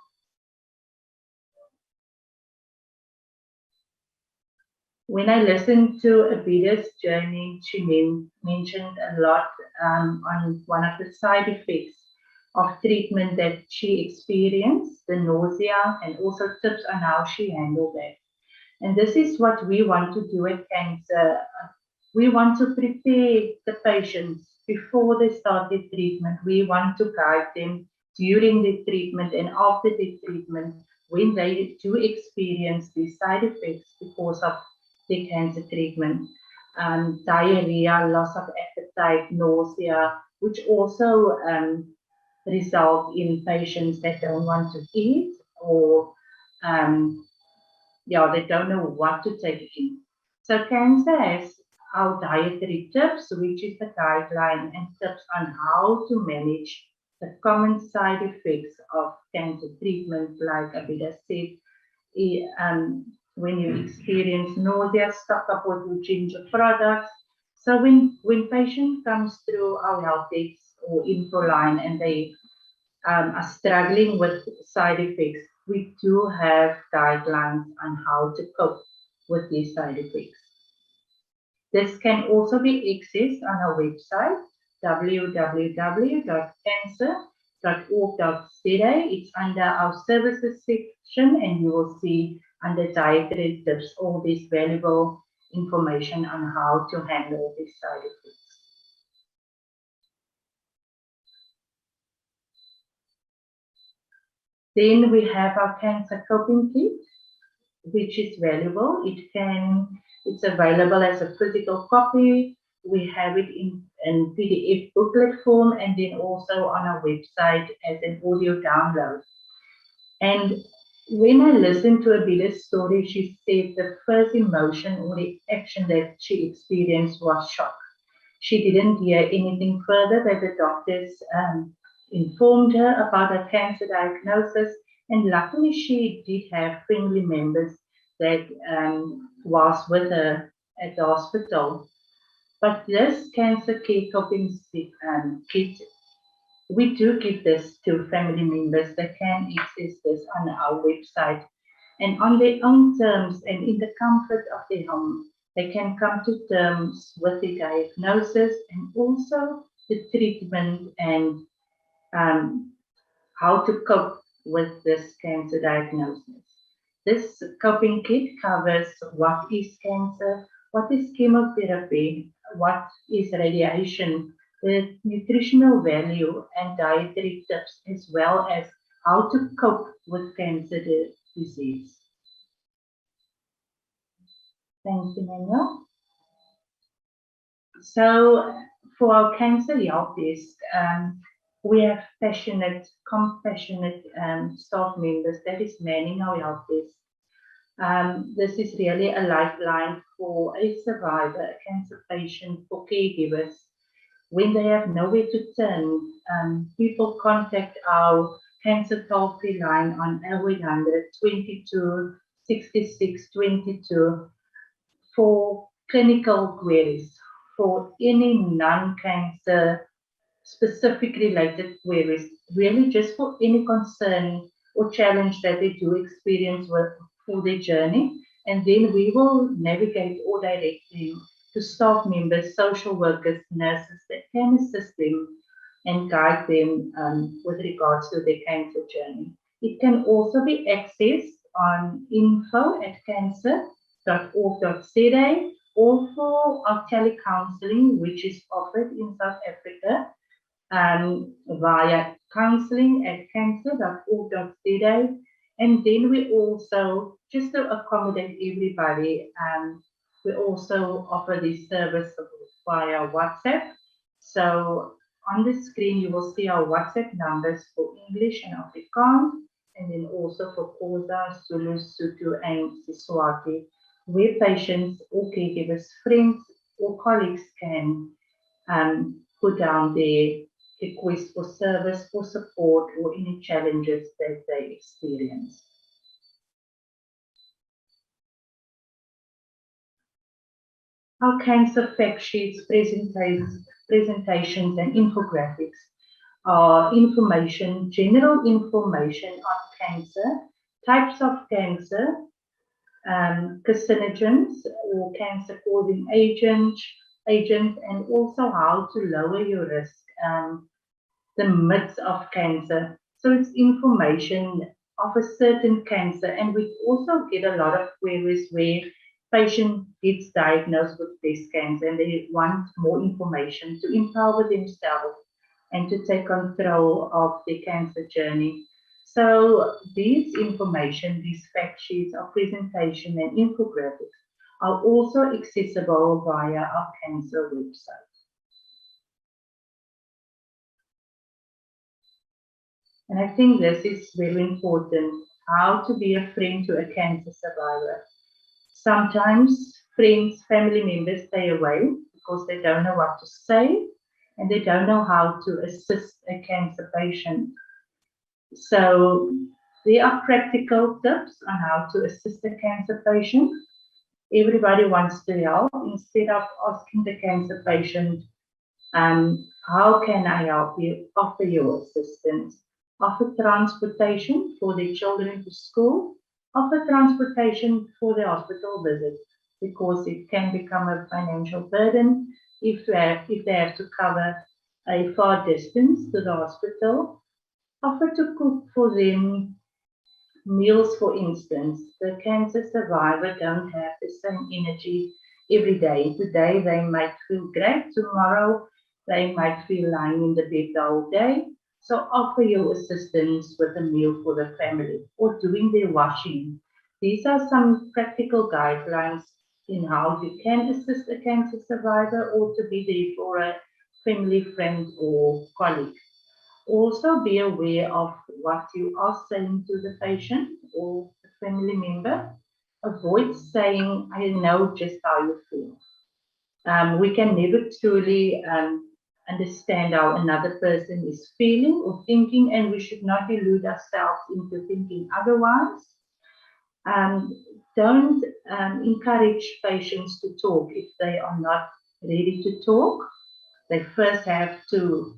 When I listened to Abida's journey, she mentioned a lot on one of the side effects of treatment that she experienced, the nausea, and also tips on how she handled that. And this is what we want to do at CANSA. We want to prepare the patients before they start their treatment. We want to guide them during the treatment and after the treatment when they do experience these side effects because of the cancer treatment. Diarrhea, loss of appetite, nausea, which also result in patients that don't want to eat or they don't know what to take in. So CANSA has our dietary tips, which is the guideline and tips on how to manage the common side effects of cancer treatment, like Abida said. When you experience nausea, stock up with your ginger products. So when patient comes through our help desk or info line and they are struggling with side effects, we do have guidelines on how to cope with these side effects. This can also be accessed on our website, www.cancer.org.za. It's under our services section, and you will see under dietary tips all this valuable information on how to handle these side effects. Then we have our cancer coping kit, which is valuable. It's available as a physical copy. We have it in PDF booklet form, and then also on our website as an audio download. And when I listened to Abida's story, she said the first emotion or reaction that she experienced was shock. She didn't hear anything further, that the doctors informed her about her cancer diagnosis, and luckily she did have family members that was with her at the hospital. But this cancer care coping kit, we do give this to family members that can access this on our website, and on their own terms and in the comfort of their home, they can come to terms with the diagnosis and also the treatment and how to cope with this cancer diagnosis. This coping kit covers what is cancer, what is chemotherapy, what is radiation, the nutritional value and dietary tips, as well as how to cope with cancer disease. Thanks, Emmanuel. So for our cancer help desk, we have passionate, compassionate staff members that is manning our help desk. This is really a lifeline for a survivor, a cancer patient, for caregivers. When they have nowhere to turn, people contact our cancer toll-free line on 0800 22 66 22 for clinical queries, for any non-cancer specific related queries, really just for any concern or challenge that they do experience for their journey. And then we will navigate or direct them to staff members, social workers, nurses that can assist them and guide them with regards to their cancer journey. It can also be accessed on info@cancer.org.za or for our telecounseling, which is offered in South Africa via counseling@cancer.org.za. And then we also, just to accommodate everybody, we also offer this service via WhatsApp. So on the screen, you will see our WhatsApp numbers for English and Afrikaans, and then also for Xhosa, Zulu, Sotho, and Siswati, where patients or caregivers, friends or colleagues can put down their request for service, for support, or any challenges that they experience. Our cancer fact sheets, presentations, and infographics are information, general information on cancer, types of cancer, carcinogens or cancer-causing agents, and also how to lower your risk, the myths of cancer. So it's information of a certain cancer, and we also get a lot of queries where patient gets diagnosed with breast cancer and they want more information to empower themselves and to take control of their cancer journey. So these information, these fact sheets, our presentation and infographics are also accessible via our cancer website. And I think this is very important, how to be a friend to a cancer survivor. Sometimes friends, family members stay away because they don't know what to say and they don't know how to assist a cancer patient. So there are practical tips on how to assist a cancer patient. Everybody wants to help. Instead of asking the cancer patient, how can I help you? Offer your assistance. Offer transportation for their children to school. Offer transportation for the hospital visit, because it can become a financial burden if they have to cover a far distance to the hospital. Offer to cook for them meals, for instance. The cancer survivor don't have the same energy every day. Today they might feel great, tomorrow they might feel lying in the bed the whole day. So offer your assistance with a meal for the family or doing their washing. These are some practical guidelines in how you can assist a cancer survivor or to be there for a family, friend, or colleague. Also be aware of what you are saying to the patient or the family member. Avoid saying, I know just how you feel. We can never truly understand how another person is feeling or thinking, and we should not delude ourselves into thinking otherwise. Don't encourage patients to talk if they are not ready to talk. They first have to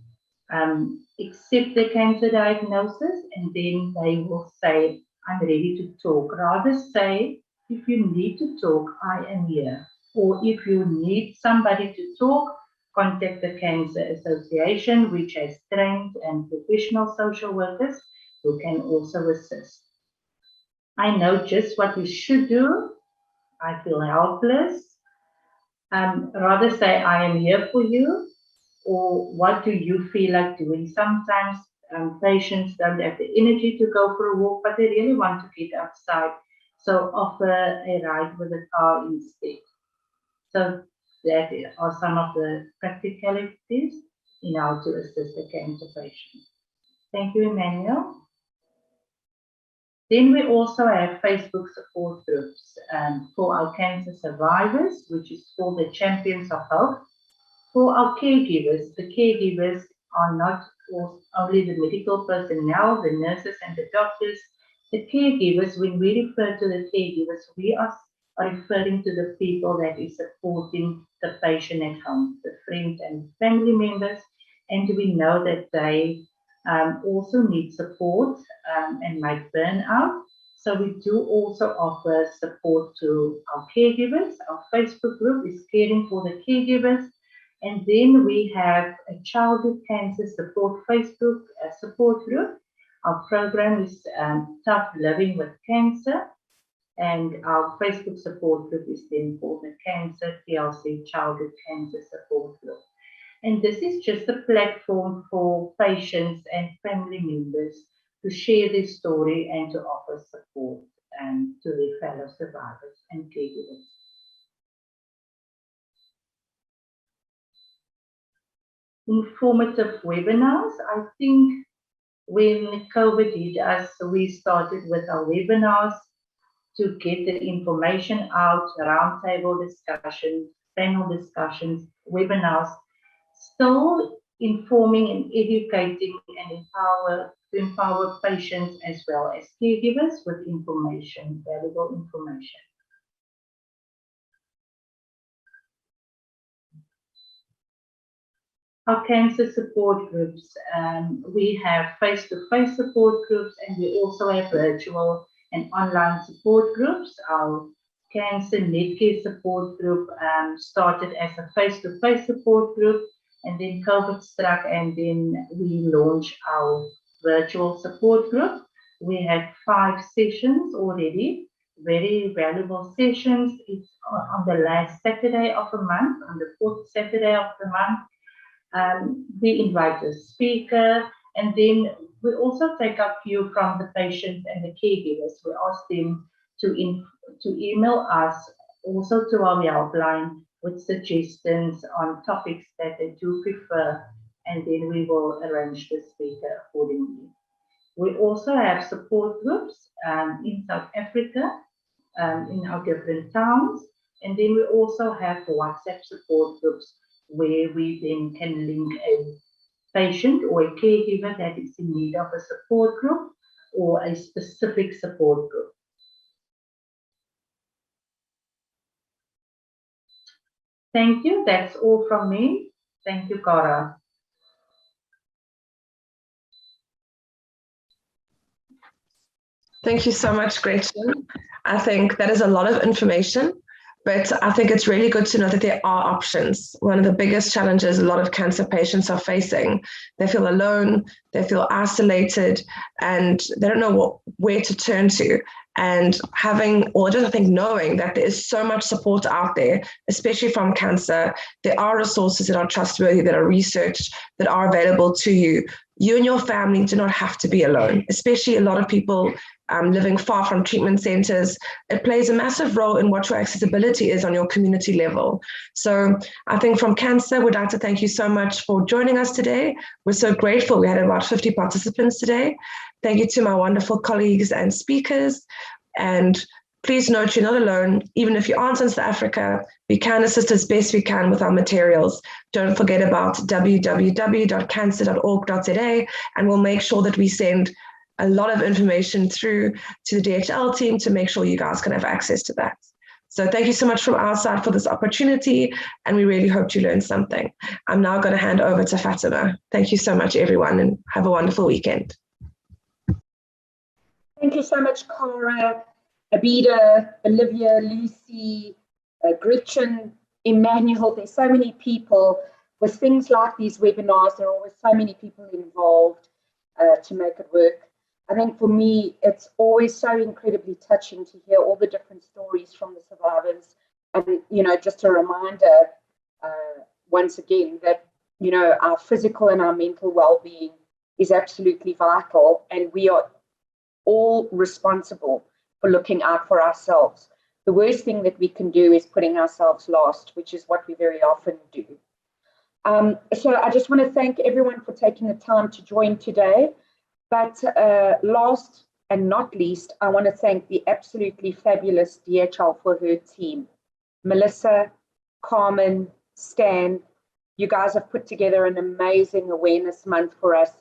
accept the cancer diagnosis, and then they will say, I'm ready to talk. Rather say, if you need to talk, I am here. Or if you need somebody to talk, contact the Cancer Association, which has trained and professional social workers who can also assist. I know just what you should do. I feel helpless. Rather say, I am here for you. Or what do you feel like doing? Sometimes patients don't have the energy to go for a walk, but they really want to get outside. So offer a ride with a car instead. So that are some of the practicalities in how to assist the cancer patient. Thank you, Emmanuel. Then we also have Facebook support groups for our cancer survivors, which is called the Champions of Hope. For our caregivers, the caregivers are not only the medical personnel, the nurses and the doctors. The caregivers, when we refer to the caregivers, we are referring to the people that is supporting the patient at home, the friends and family members, and we know that they also need support and might burn out. So we do also offer support to our caregivers. Our Facebook group is Caring for the Caregivers. And then we have a childhood cancer support Facebook support group. Our program is Tough Living with Cancer. And our Facebook support group is then called the Cancer TLC Childhood Cancer Support Group. And this is just a platform for patients and family members to share their story and to offer support to their fellow survivors and caregivers. Informative webinars. I think when COVID hit us, we started with our webinars to get the information out, roundtable discussions, panel discussions, webinars, still informing and educating and empower patients as well as caregivers with information, valuable information. Our cancer support groups, we have face-to-face support groups and we also have virtual and online support groups. Our Cancer Netcare support group started as a face-to-face support group, and then COVID struck and then we launched our virtual support group. We had 5 sessions already, very valuable sessions. It's on the last Saturday of the month, on the 4th Saturday of the month. We invite a speaker, and then we also take a few from the patients and the caregivers. We ask them to email us also to our helpline with suggestions on topics that they do prefer, and then we will arrange the speaker accordingly. We also have support groups in South Africa, in our different towns, and then we also have WhatsApp support groups where we then can link a patient or a caregiver that is in need of a support group or a specific support group. Thank you. That's all from me. Thank you, Cara. Thank you so much, Gretchen. I think that is a lot of information, but I think it's really good to know that there are options. One of the biggest challenges a lot of cancer patients are facing, they feel alone, they feel isolated, and they don't know where to turn to. And knowing that there is so much support out there, especially from CANSA, there are resources that are trustworthy, that are researched, that are available to you. You and your family do not have to be alone, especially a lot of people living far from treatment centers. It plays a massive role in what your accessibility is on your community level. So I think from CANSA, we'd like to thank you so much for joining us today. We're so grateful. We had about 50 participants today. Thank you to my wonderful colleagues and speakers. And please note you're not alone. Even if you aren't in South Africa, we can assist as best we can with our materials. Don't forget about www.cancer.org.za, and we'll make sure that we send a lot of information through to the DHL team to make sure you guys can have access to that. So thank you so much from our side for this opportunity, and we really hope you learned something. I'm now going to hand over to Fatima. Thank you so much, everyone, and have a wonderful weekend. Thank you so much, Cara, Abida, Olivia, Lucy, Gretchen, Emmanuel. There's so many people. With things like these webinars, there are always so many people involved to make it work. I think for me, it's always so incredibly touching to hear all the different stories from the survivors. And, just a reminder, once again, that, our physical and our mental well-being is absolutely vital. And we are all responsible for looking out for ourselves. The worst thing that we can do is putting ourselves last, which is what we very often do. So I just want to thank everyone for taking the time to join today. But last and not least, I want to thank the absolutely fabulous DHL for her team. Melissa, Carmen, Stan, you guys have put together an amazing awareness month for us.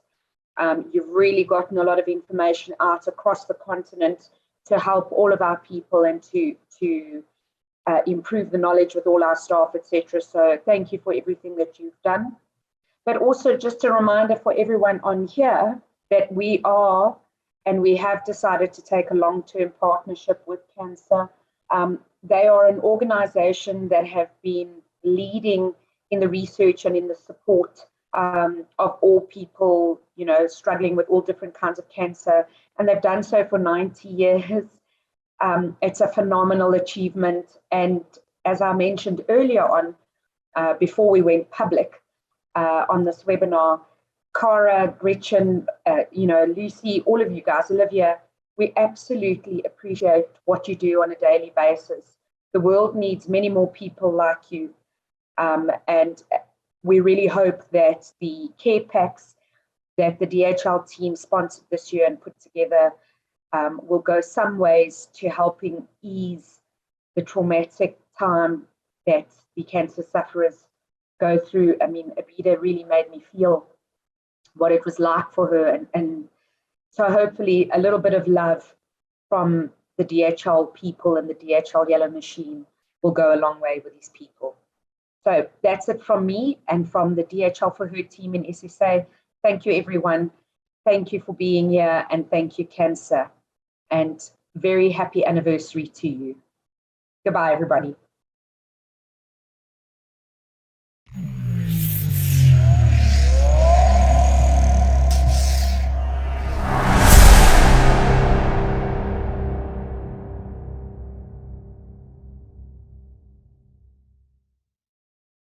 You've really gotten a lot of information out across the continent to help all of our people and to improve the knowledge with all our staff, etc. So thank you for everything that you've done. But also just a reminder for everyone on here that we are and we have decided to take a long-term partnership with CANSA. They are an organization that have been leading in the research and in the support of all people, you know, struggling with all different kinds of cancer. And they've done so for 90 years. It's a phenomenal achievement. And as I mentioned earlier on, before we went public on this webinar, Cara, Gretchen, you know, Lucy, all of you guys, Olivia, we absolutely appreciate what you do on a daily basis. The world needs many more people like you. And we really hope that the care packs that the DHL team sponsored this year and put together will go some ways to helping ease the traumatic time that the cancer sufferers go through. I mean, Abida really made me feel what it was like for her. And so hopefully a little bit of love from the DHL people and the DHL Yellow Machine will go a long way with these people. So that's it from me and from the DHL for her team in SSA. Thank you, everyone. Thank you for being here, and thank you, CANSA. And very happy anniversary to you. Goodbye, everybody.